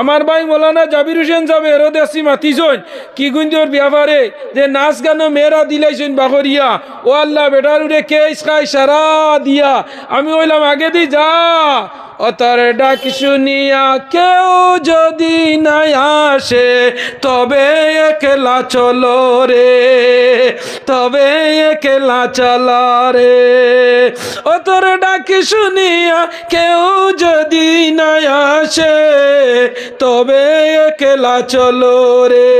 আমার ভাই মৌলানা জাবির হোসেন সাহেব এরও দেশি মাতিছন কি গুঞ্জর ব্যাপারে যে নাচ গানো মেয়েরা দিলাইছেন বাকরিয়া ও আল্লাহ বেটার উড়ে কেস খাই সারা দিয়া আমি বললাম আগে দি যা ও তার ডাক শুনিয়া কেউ যদি না আসে তবে একলা চলো রে, তবে একলা চলো রে। ও তোর ডাক শুনিয়া কেউ যদি না আসে তবে একলা চলো রে।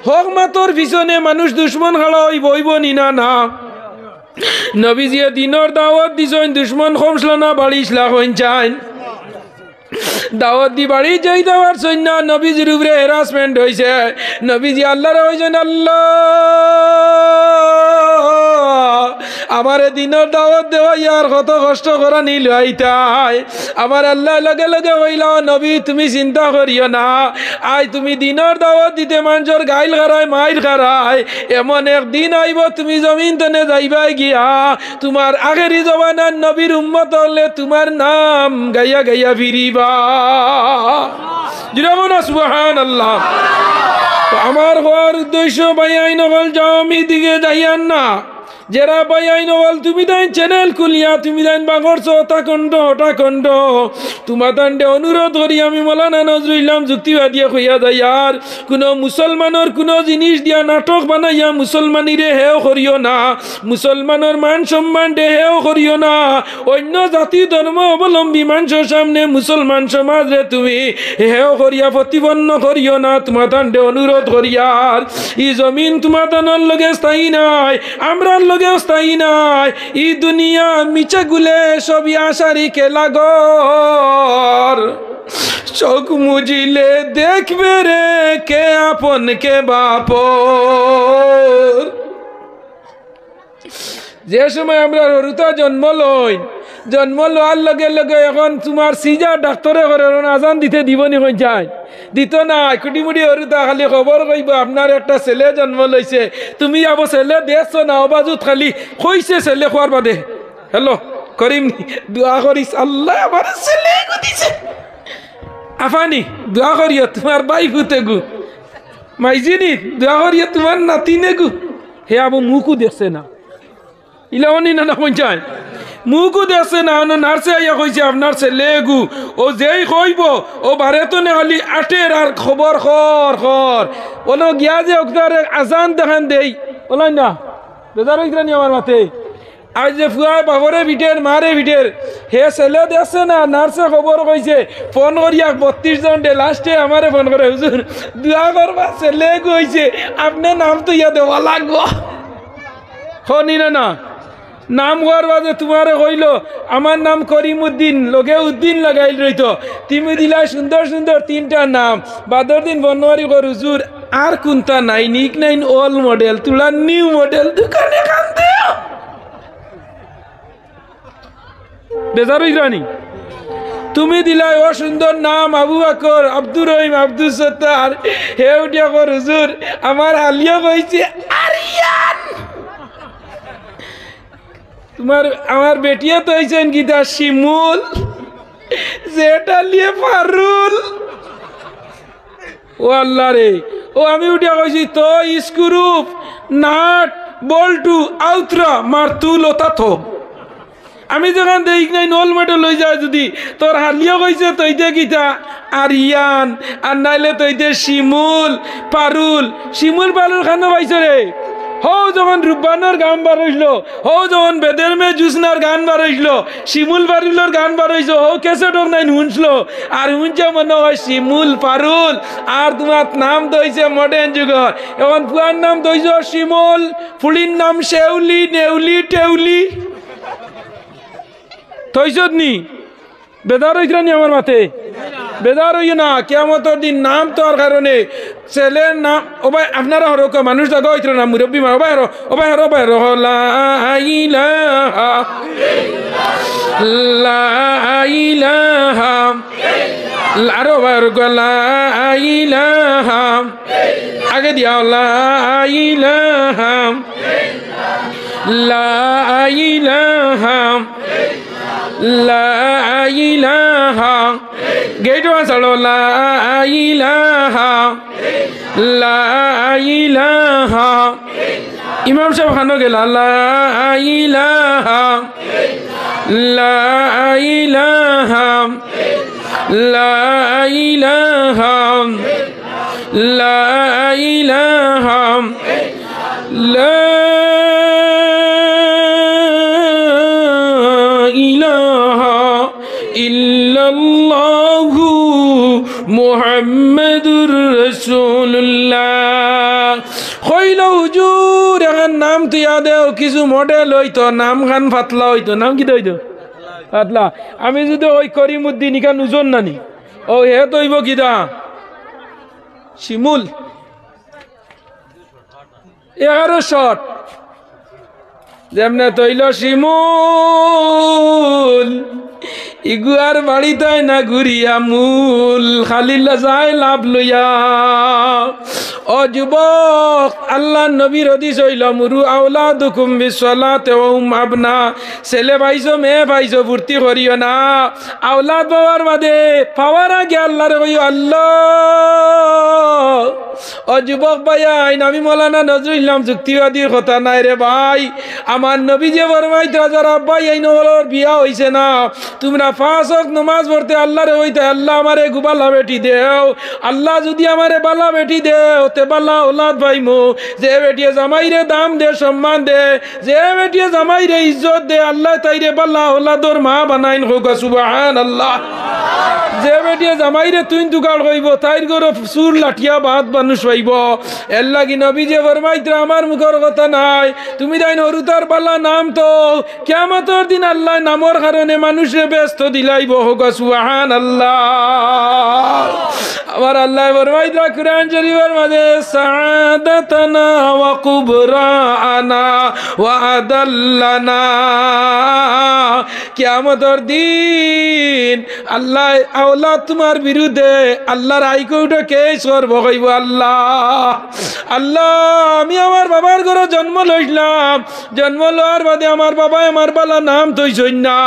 হোক মা তোর পিছনে মানুষ দুশ্মন খাড়া হইব হইব নিনা না নবীজিয়ে দিনের দাওয়াত দিছেন দুশ্মন কমছিল না বাড়িছিলা হইন চান দাওয়াত দি বাড়ি যাই দেওয়ার সৈন্য নবীজির উপরে হ্যারাসমেন্ট হয়েছে নবীজি আল্লাহর হয়েছেন আল্লাহ আমার দিনের দাওয়াত দেওয়া ইয়ার কত কষ্ট করা নিল আইতাই আমার আল্লাহ লগে লগে হইল নবী তুমি চিন্তা করিও না আই তুমি দিনের দাওয়াত দিতে মানুষের গাইল খারায় মাইল খারায় এমন একদিন আইব তুমি জমিন তনে যাইবাই গিয়া তোমার আগেরি জবানার নবীর উম্মত হলে তোমার নাম গাইয়া গাইয়া ফিরিবা জিরাবো না সুবহানাল্লাহ। আমার হওয়ার উদ্দেশ্য ভাই আইন হল যাও আমি দিকে যাইয়ান না যারা ভাই আইন হল তুমি তাই চ্যানেল খুলিয়া তুমি তাই বাগরছো হটা কণ্ড তোমার তান্ডে অনুরোধ করি আমি মৌলানা নজরুল ইসলাম যুক্তিবাদী হইয়া যাই আর কোনো মুসলমানের কোনো জিনিস দিয়া নাটক বানাইয়া মুসলমানিরে হেও করিও না, মুসলমানের মান সম্মান দে হেও করিও না, অন্য জাতি ধর্ম অবলম্বী মানুষের সামনে মুসলমান সমাজে তুমি হেও করিয়া প্রতিপন্ন করিও না তোমার তান্ডে অনুরোধ করিয়ার ই জমিন তোমার তানোর লগে স্থায়ী নাই আমরা স্থায়ী নাই ই দুনিয়া মিছে গুলে সবই আশারি খেলা ঘর চোখ মুজিলে দেখবে রে কে আপন কে বাপ। যে সময় আমরা হরুতা জন্ম লওয়ার লগে লগে এখন তোমার সিজা ডাক্তারে করে আজান দিতে দিবনি হয়ে যায় দিত না কুটিমুটি হরুতা খালি খবর কইব আপনার একটা ছেলে জন্ম লইছে তুমি আবো ছেলে দেখছো না অবাজুত খালি কইছে ছেলে খোয়ার বাদে হ্যালো করিম দোয়া করিস আল্লাহ আমার ছেলে দিছে আফানি দোয়া করিও তোমার বাই ফুতে গু মাইজিনি দোয়া করিও তোমার নাতিনে গু হে আবু মুখও দেখছে না ইলাওনি না পঞ্চায় মুখও দেখছে না নার্সে আইয়া কইছে আপনার ছেলে গু ও যেই কইব ও বারেতো নে খালি আটের আর খবর খর ওলো গিয়া যে ওখানে আজান দেখান দেই ওলাই না বেজার হইতানি আমার মাতে আজ যে ফুয়ায় বাবরে ভিটের মারে ভিটের হে ছেলে দেখছে না নার্সে খবর কইছে ফোন করিয়া 32 জন ডে লাস্টে আমারে ফোন করে হুজুর দোয়া করবা ছেলে কইছে আপনি নাম তো ইয়া দেওয়া লাগবো হনি না নাম হওয়ার বাদে তোমারে কইল আমার নাম করিমউদ্দিন লগে উদ্দিন লাগাইল রইতো তুমি দিলা সুন্দর সুন্দর 3টা নাম বাদর দিন বনোয়ারি কর হুজুর আর কোনটা নাই নিক নাইন ওল্ড মডেল তুলা নিউ মডেল দোকানে কান্দে বেজার হইরানি তুমি দিলা ও সুন্দর নাম আবু বকর আব্দুর রহিম আব্দুল সত্তার হে উঠিয়া কর হুজুর আমার আলিয়া কইছে আরিয়ান তোমার আমার বেটিয়া তো হয়েছেন গীতা শিমুল যেটা লিয়ে পারুল ও আল্লাহ রে ও আমি উঠিয়া কইছি তো স্ক্রুপ নাট বল্টু আউত্রা মারতুল ওতা থো আমি যখন দেখ নাই নল মেটে লই যায় যদি তোর হালিয়া কইছে তৈতে গীতা আরিয়ান আর নাইলে তৈতে শিমুল পারুল খানো পাইছ রে হও যখন রূপবানের গান বার হইল হও যখন বেদের মে জুসনার গান বার হইল শিমুল পারুলের গান বার হইছ হও কেসেটর নাই শুনছিল আর শুনছে মনে হয় শিমুল পারুল আর তোমার নাম দইছে মডার্ন যুগর এখন পুয়ার নাম দইছ শিমুল ফুলির নাম শেউলি নেউলি টেউলি তৈছত নি বেদার হইতানি আমার মাথে বেদার হইও না কিয়ামতের দিন নাম তোর কারণে ছেলের নাম ও ভাই আপনারা হরক মানুষ জায়গা হইতো না মুরব্বী মা ও ভাই হরো লা ইলাহা আরো লা ইলাহা আগে দিয়া লা ইলাহা লা ইলাহা লা ইলাহা গেট ছাড়ো লা ইলাহা লা ইলাহা ইমাম সাহেব খানো গেলা লা ইলাহা লা ইলাহা লা ইলাহা লা ইলাহা লা ইলাহা ইল্লাল্লাহু মুহাম্মাদুর রাসূলুল্লাহ। কইল হুজুর এখন নাম তুইয়া দেও কিছু মডেল হইতো নাম খান ফাতলা হইতো নাম কি হইতো পাতলা। আমি যদি ওই করিমউদ্দিন ইকা নুজন নানি ও হে তৈব কিদা শিমুল 11 শট যেমনে তৈল শিমুল ইগুয়ার বাড়িতে না ঘুরিয়া মূল খালিল্লা যায় লাভ লইয়া। ও যুবক আল্লাহ নবীর হাদিস হইল মুরু আওলাদুকুম বিসসালাতি ওয়া হুম আবনা। ছেলে পাইছো মেয়ে পাইছো ভর্তি করিও না আওলাদ পাওয়ার বাদে পাওয়ার আগে আল্লাহরে কইও আল্লাহ। ও যুবক ভাই আইন আমি মৌলানা নজরুল ইসলাম যুক্তিবাদীর কথা নাই রে ভাই। আমার নবী যে ফরমাইতো যারা আব্বাই আইন ওর বিয়া হইছে না তোমরা 5 ওয়াক্ত নামাজ পড়তে আল্লাহরে হইতে আল্লাহ আমারে গুবালা বেটি দেও। আল্লাহ যদি আমারে বালা বেটি দেও তে বালা ওলাদ পাইমু। যে বেটিয়ে জামাইরে দাম দে সম্মান দে যে বেটিয়ে জামাইরে ইজ্জত দে আল্লাহ তাইরে বালা ওলাদর মা বানাইন হোক সুবহানাল্লাহ। যে বেটিয়ে জামাইরে তুই দুগাল কইব তাইর গরো সুর লাঠিয়া বাদ মানুষ পাইব। এর লাগি নবী যে ফরমাইতো আমার মুখের কথা নাই তুমি দাইন হরুতার বালা নাম তো কিয়ামতের দিন আল্লাহ নামর কারণে মানুষে ব্যস্ত দিলাইব হোক সুবহানাল্লাহ। আমার আল্লাহ ফরমাইতো কুরআন শরীফের মাঝে সাআদাতানা ওয়া কুবরানা ওয়া আদাল্লানা। কিয়ামতের দিন আল্লাহ আওলাদ তোমার বিরুদ্ধে আল্লাহর আইকোটা কেস করব কইব আল্লাহ আল্লাহ আমি আমার বাবার ঘরে জন্ম লইলাম জন্ম লওয়ার বাদে আমার বাবা আমার বালা নাম তৈছই না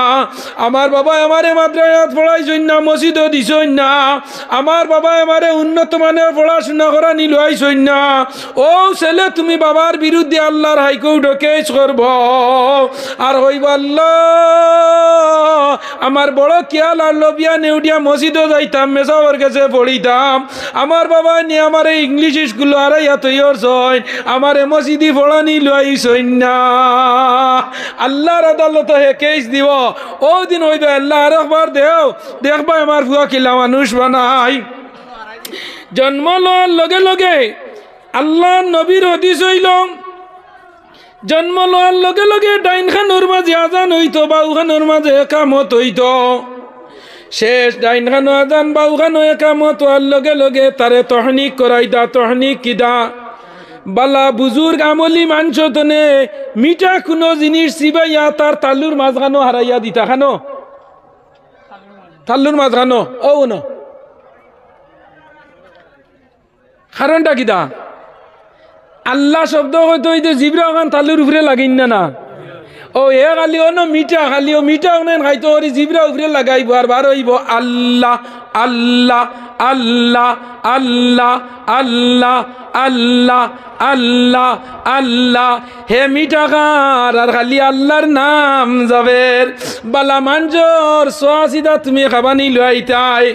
আমার বাবা আমারে মাদ্রাসাত পড়াইছই না মসজিদও দিছই না আমার বাবা আমারে উন্নত মানের পড়াশোনা করা নিলুয়াইছই না। ও ছেলে তুমি বাবার বিরুদ্ধে আল্লাহর হাইকোর্টে কেস করব আর হইব আল্লাহ আমার বড় খেয়াল আর লবিয়া নেউডিয়া মসজিদও যাইতাম মেসাওয়ার কাছে পড়িতাম আমার বাবা নিয়ে আমার ইংলিশ স্কুল আড়াইয়া তৈর ছয় আমার মসজিদি পড়ানি লইছই না। আল্লাহর আদালত হে কেস দিব ও দিন হইবে আল্লাহ আর একবার দেও দেখবা আমার ফুয়া কিলা মানুষ বানাই। জন্ম লওয়ার লগে লগে আল্লাহ নবীর হাদিস হইল জন্ম লওয়ার লগে লগে ডাইন খানোর মাঝে আজান হইতো বাউ খানোর মাঝে একামত হইতো। শেষ ডাইন খানো আজান বাউ খানো একামত হওয়ার লগে লগে তারে তহনিক করাইতা। তহনিক কিদা বালা বুজুর্গ আমলি মানছ তনে মিঠা কোনো জিনিস চিবাইয়া তার তালুর মাঝখানো হারাইয়া দিতা খানো তালুর মাঝখানো ও ন কারণটা কিদা আল্লাহ শব্দ হয়তো ওই যে জিব্রা ওখান তালুর উপরে লাগিন না না ও এ খালি ও না মিঠা খালি ও মিঠা ওখানে খাইতো ওর জিব্রা উপরে লাগাইব আর বার হইব আল্লাহ আল্লাহ আল্লাহ আল্লাহ আল্লাহ আল্লাহ আল্লাহ আল্লাহ হে মিঠা খার আর খালি আল্লাহর নাম যাবের বালা মানজর সোয়াসিদা তুমি খাবানি লইতাই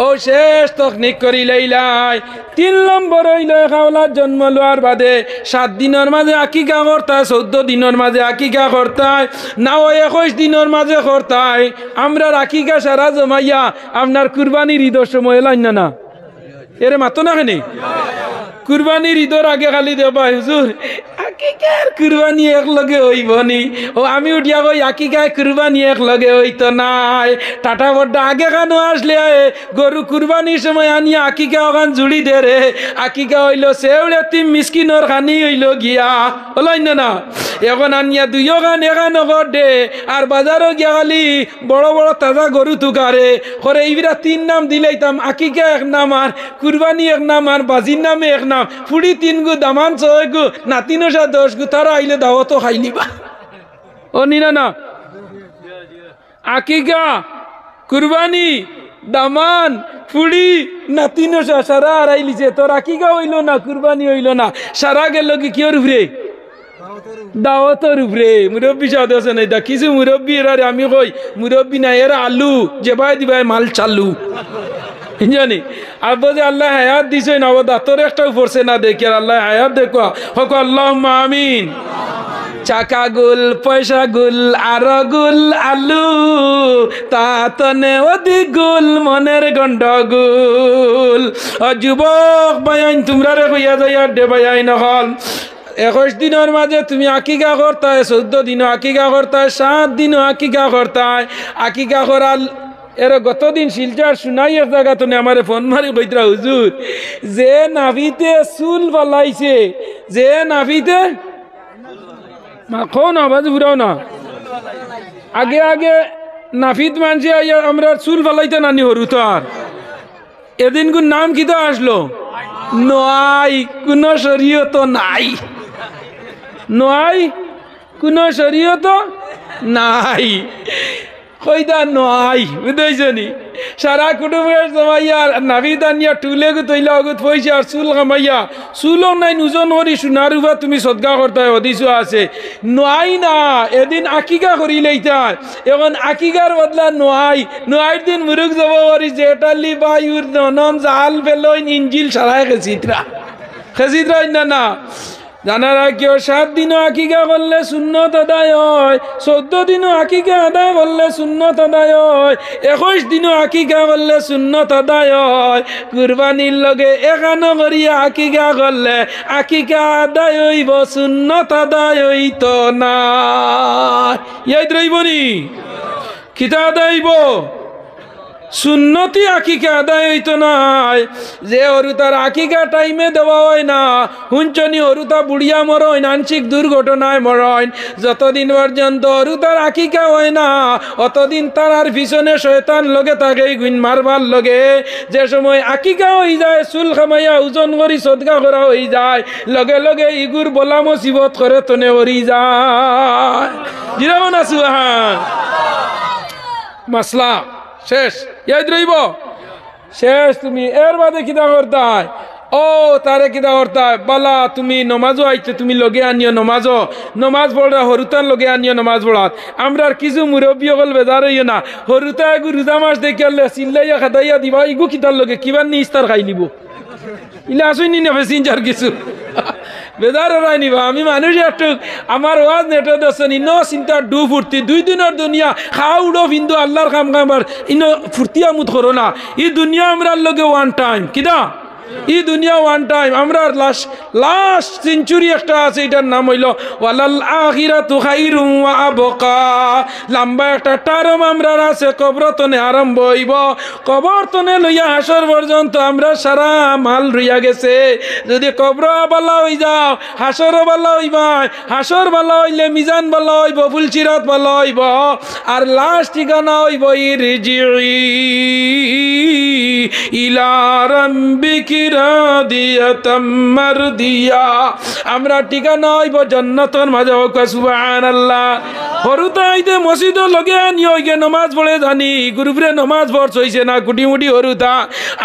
ও শেষ তকনিক করি লইলাই। 3 নম্বর হইল খাওলার জন্ম লওয়ার বাদে 7 দিনের মাঝে আকিকা করতায় 14 দিনের মাঝে আকিকা করতায় না ও 21 দিনের মাঝে করতায়। আমরা আকিকা সারা জমাইয়া আপনার কুরবানির ঈদের সময় লাইন না এরে মাতো না কেন কুরবানির ঈদের আগে খালি দেবা হুজুর আকিকার কুরবানি এক লগে হইব নি ও আমি উঠিয়া কই আকিকায় কুরবানি এক লগে হইতো নাই টাটা বড্ডা আগে কেন আসলে গরু কুরবানির সময় আনিয়া আকিকা ওখান জুড়ি দে রে আকিকা হইল সেউড়ে তিম মিসকিনর খানি হইল গিয়া হলাইন না এখন আনিয়া দুইও গান এখান দে আর বাজারও গিয়া খালি বড় বড় তাজা গরু তুকারে করে এইবিরা 3 নাম দিলাইতাম আকিকা এক নাম আর কুরবানি এক নাম আর বাজির নামে এক নাম ফুড়ি 3 গু দামান 6 গু নাতিনো 10 গু তারা আইলে দাওয়াতও খাইলিবা ও নিনা না আকিকা কুরবানি দামান ফুড়ি নাতিনো সারা আড়াই লিছে তোর আকিকা হইল না কুরবানি হইল না সারা গেল কি ওর উপরে দাওয়াতর উপরে মুরব্বী সাথে আছে নাই দা কিছু মুরব্বী এরা আমি কই মুরব্বী না এরা আলু যেভাবে দিবাই মাল চালু জানি আর বোঝে আল্লাহ হায়াত দিছে না ও দাঁতর একটাও পড়ছে না দেখি আর আল্লাহ হায়াত দেখো হক আল্লাহুম্মা আমিন চাকা গুল পয়সা গুল আর গুল আলু তাতনে অধি গুল মনের গন্ডগুল যুবক বায়াইন তোমরা রে কইয়া যাইয়া দে বায়াইন হল 21 দিনের মাঝে তুমি আকিকা করতায় 14 দিনও আকিকা করতায় 7 দিনও আকিকা করতায় আকিকা করাল এর গতদিন শিলচার শুনাই এক জায়গা তো আমারে ফোন মারি কইতরা হুজুর যে নাভিতে চুল পালাইছে যে নাভিতে মাখো না বাজু ঘুরাও না আগে আগে নাফিত মানছে আমরা চুল ফালাইতে নানি হরু তার এদিন কোন নাম কি তো আসলো নয় কোন শরীয়ত নাই নয় কোন শরীয়ত নাই কইদা নয় বুঝাইছনি সারা কুটুমের জমাইয়া নাভিদ আনিয়া টুলে গো তৈলা অগুত পয়সা আর চুল কামাইয়া চুলও নাই নুজন হরি সোনার উবা তুমি সদকা করতে হদিস আছে নয় না এদিন আকিকা করি লইতার এখন আকিকার বদলা নয় নয়ের দিন মুরুখ যাব করি জেটালি বায়ুর ননম জাল ফেলইন ইঞ্জিল সারায় খেসিত্রা না জানারা কেউ 7 দিনও আকিকা করলে সুন্নত আদায় হয় 14 দিনও আকিকা আদায় করলে সুন্নত আদায় হয় 21 দিনও আকিকা করলে সুন্নত আদায় হয় কুরবানির লগে এখানো করিয়া আকিকা করলে আকিকা আদায় হইব সুন্নত আদায় হইত না ইয়াদ রইবনি কিতা আদায় হইব সুন্নতি আকিকা আদায় হইতো নাই যে হরুতার আকিকা টাইমে দেওয়া হয় না হুঞ্চনি হরুতা বুড়িয়া মরইন আংশিক দুর্ঘটনায় মরইন যতদিন পর্যন্ত হরুতার আকিকা হয় না অতদিন তার পিছনে শয়তান লগে থাকে গুণ মারবার লগে যে সময় আকিকা হয়ে যায় চুল খামাইয়া ওজন করি সদকা করা হয়ে যায় লগে লগে ইগুর বলা মুসিবত করে তনে হরি যায় জিরামন আছু হ্যাঁ মাসলা শেষ ইয়াদ রইব শেষ তুমি এর বাদে কিতা করতাই ও তারে কিতা করতাই বালা তুমি নমাজও আইতে তুমি লগে আনিও নমাজ পড়া হরুতান লগে আনিও নমাজ পড়াত আমরা কিছু মুরব্বী হল বেজার হইও না হরুতা এগু রোজা মাস দেখিয়ালে চিল্লাইয়া খাদাইয়া দিবা ইগু কিতার লগে কিবার নি ইস্তার খাই নিব ইলে আসুই নি নেবে চিন্তার কিছু বেজার রাই নিবা আমি মানুষ একটু আমার ওয়াজ নেটে দেখছেন ইনো চিন্তার ডু ফুর্তি 2 দিনের দুনিয়া খাও উড়ো বিন্দু আল্লাহর কাম কামার ইনো ফুর্তি আমুদ করো না ই দুনিয়া আমরা লগে ওয়ান টাইম কিনা ই দুনিয়া ওয়ান টাইম আমরা লাস্ট সেঞ্চুরি একটা আছে এটার নাম হইল ওয়ালাল আখিরাতু খাইরুম ওয়া আবকা লম্বা একটা টার্ম আমরা আছে কবরতনে আরম্ভ হইব কবরতনে লইয়া হাসর পর্যন্ত আমরা সারা মাল রইয়া গেছে যদি কবর বালা হই যাও হাসর বালা হইবা হাসর বালা হইলে মিজান বালা হইব ফুলচিরাত বালা হইব আর লাস্ট ঠিকানা হইব ইরজিই ইলা রাব্বিকি রাদিয়াতাম মারদিয়া আমরা ঠিকানা হইব জান্নাতের মাঝে হোক সুবহানাল্লাহ হরুতাইতে মসজিদ লগে আনিও গে নামাজ পড়ে জানি গুরুপুরে নামাজ পড়ছ হইছে না কুটি মুটি হরুতা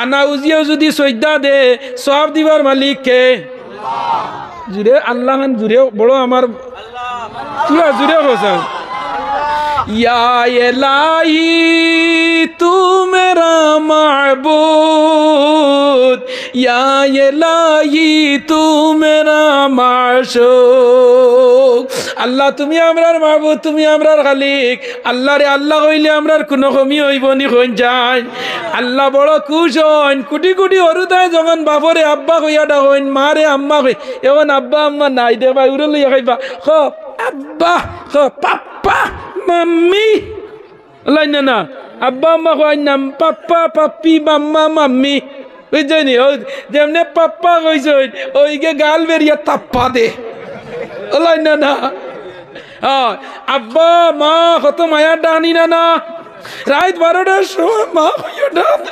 আনা উজিও যদি সজ্জা দে সব দিবার মালিক কে জুরে আল্লাহ জুরে বড় আমার তুই জুরে হোসেন या इलाही तू मेरा माबूद या इलाही तू मेरा माशूक আল্লাহ তুমি আমরার মাবুদ তুমি আমরার খালিক আল্লাহ রে আল্লাহ কইলে আমরার কোনো কমি হইব নি কইন যায় আল্লাহ বড় খুশ হন কোটি কোটি হরুতায় যখন বাপরে আব্বা কইয়া ডাকইন মারে আম্মা কই এখন আব্বা আম্মা নাই দে ভাই উড়ে লইয়া খাইবা খ আব্বা খ পাপ্পা মাম্মি লাইন না আব্বা আম্মা কই নাম পাপ্পা পাপ্পি মাম্মা মাম্মি বুঝছনি ও যেমনে পাপ্পা কইছই ওইকে গাল বেরিয়া তাপ্পা দে লাইন না আব্বা মা কত মায়া ডানি না রাত 12টার সময় মা কইয়া ডাক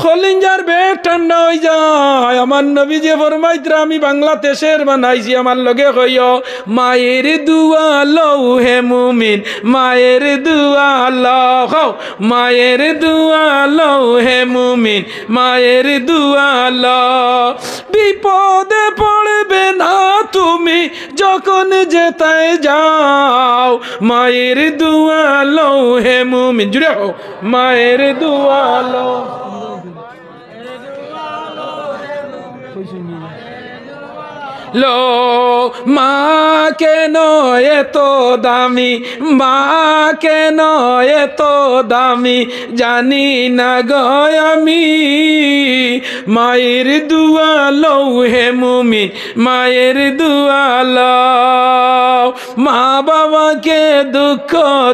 খলিঞ্জার বেগ ঠান্ডা হয়ে যায়। আমার নবী যে ফরমাইতরা আমি বাংলাদেশের বানাইছি, আমার লগে কইও মায়ের দুয়া লও হে মুমিন, মায়ের দুয়া লও, মায়ের দুয়া লও হে মুমিন, মায়ের দুয়া লও। বিপদে পড়বে না তুমি যখন যেতায় যাও, মায়ের দুয়া লও হে মুমিন, জুড়ে হোক মায়ের দুয়া লও। লো মা কেন এত দামি, মা কেন এত দামি, জানি না গো আমি, মায়ের দুয়া লও হে মুমিন, মায়ের দুয়া লও। মা বাবাকে দুঃখ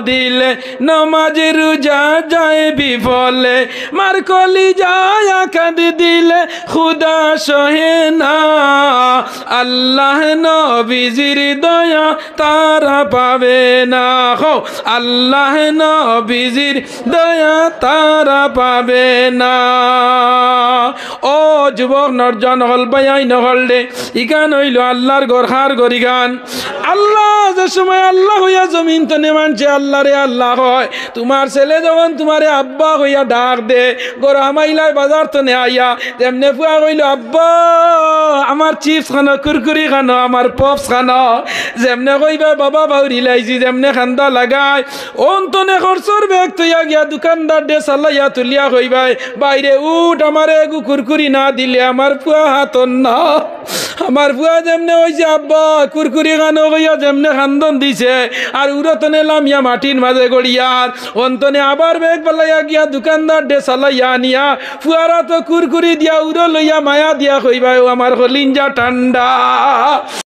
দিলে নমাজ রোজা যায় বিফলে, মার কলিজায় আঘাত দিলে খুদা সহে না। আল্লাহ নবীজির দয়া তারা পাবে না, হো আল্লাহ নবীজির দয়া তারা পাবে না। ও যুবক নরজন হল বাই নহল দে, ইগান হইল আল্লাহর গরহার গরিগান। আল্লাহ যে সময় আল্লাহ হইয়া জমিন তনে মানছে আল্লাহ রে আল্লাহ হয়। তোমার ছেলে যখন তোমারে আব্বা হইয়া ডাক দে, গরু আমাইলায় বাজার তনে আইয়া তেমনে ফুয়া কইল আব্বা আমার চিপস খানো, কুরকুরি খানো, আমার পপস খানো, যেমনে কইবা বাবা বাউরি লাইছি, যেমনে খান্দা লাগায় অন্তনে খরচর ব্যাগ তুইয়া গিয়া দোকানদার ডে চালাইয়া তুলিয়া কইবাই বাইরে উঠ, আমারে এগু কুরকুরি না দিলে আমার ফুয়া হাতন না। আমার ফুয়া যেমনে হইছে আব্বা কুরকুরি খানো কইয়া যেমনে খান্দন দিছে, আর উরতনে লামিয়া মাটির মাঝে গড়িয়ার অন্তনে আবার ব্যাগ পালাইয়া গিয়া দোকানদার ডে চালাইয়া আনিয়া ফুয়ারা তো কুরকুরি দিয়া উড়ো লইয়া মায়া দিয়া কইবাই আমার হলিঞ্জা ঠান্ডা।